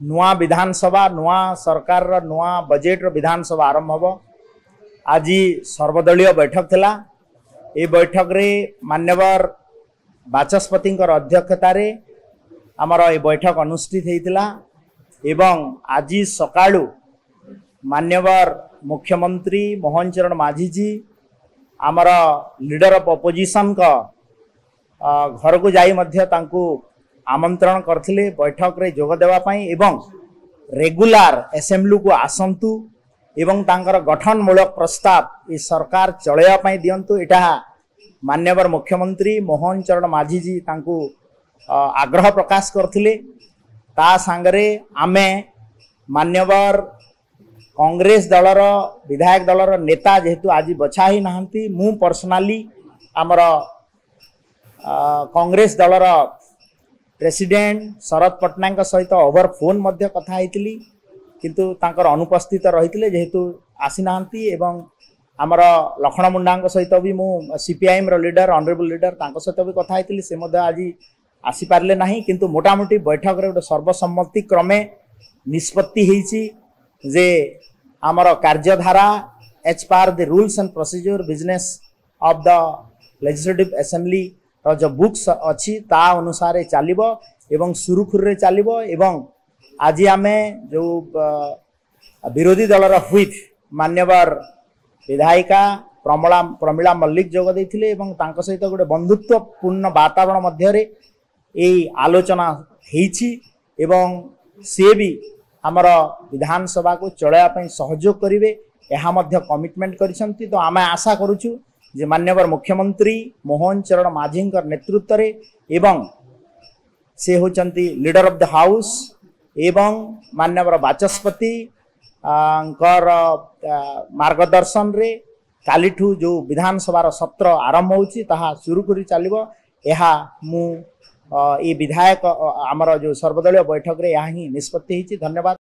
नुआ विधानसभा नुआ सरकार नुआ बजेट विधानसभा आरंभ हम। आज सर्वदलीय बैठक थिला। ए बैठक रे मान्यवर बाचस्पति अध्यक्षतार आमर ए बैठक अनुष्ठित होता एवं आज सकाळु मान्यवर मुख्यमंत्री मोहन चरण माझी जी आमर लीडर ऑफ ऑपोजिशन का घर को जाई मध्य तांकू आमंत्रण करथिले बैठक रे जोग देवा पई एवं रेगुलर असेंबली को आसंतु एवं तांकर गठनमूलक प्रस्ताव ये सरकार चलैया पई दियंतु। एटा मान्यवर मुख्यमंत्री मोहन चरण माझी जी तांकू आग्रह प्रकाश करथिले। ता सांगरे आमे मान्यवर कांग्रेस दलर विधायक दलर नेता जेहेतु आज बछा ही नाहंती मु पर्सनाली आमर कांग्रेस दलर प्रेसिडेंट शरद पट्टनायक सहित ओवर फोन मध्य कथा होइतिली किंतु तांकर अनुपस्थित रहितिले जेहेतु आसी नाहंती एवं आमर लखन मुंडा सहित भी मु सीपीआईएम रो लीडर ऑनरेबल लीडर तांको सहित भी कथा होइतिली से मध्य आज आसी पारले नाही किंतु मोटामोटी बैठक रे सर्वसम्मति क्रमे निष्पत्ति होईची जे आमर कार्यधारा as per the rules and procedure business of the legislative assembly जो बुक्स अच्छी ता अनुसार चलिबो एवं सुरुखुरे चलिबो। एवं आज आमे जो विरोधी दलर हुईप मान्यवर विधायिका प्रमिला मल्लिक जोग देथिले एवं तांको सहित गोटे बंधुत्वपूर्ण वातावरण मध्य रे एई आलोचना हेछि एवं से भी आमर विधानसभा को चलाया पई सहयोग करिवे एहा मध्य कमिटमेंट करिसंती। तो आमे आशा करूछु जे मान्यवर मुख्यमंत्री मोहन चरण माझी नेतृत्व रे एवं से होचंती लीडर ऑफ द हाउस एवं मान्यवर बाचस्पति मार्गदर्शन रे कालीठू जो विधानसभा सत्र आरंभ होची ताहा सुरुखुरी चलिबो। एहा मु ए विधायक आमर जो सर्वदलीय बैठक रे यहाँ ही निष्पत्ति होची। धन्यवाद।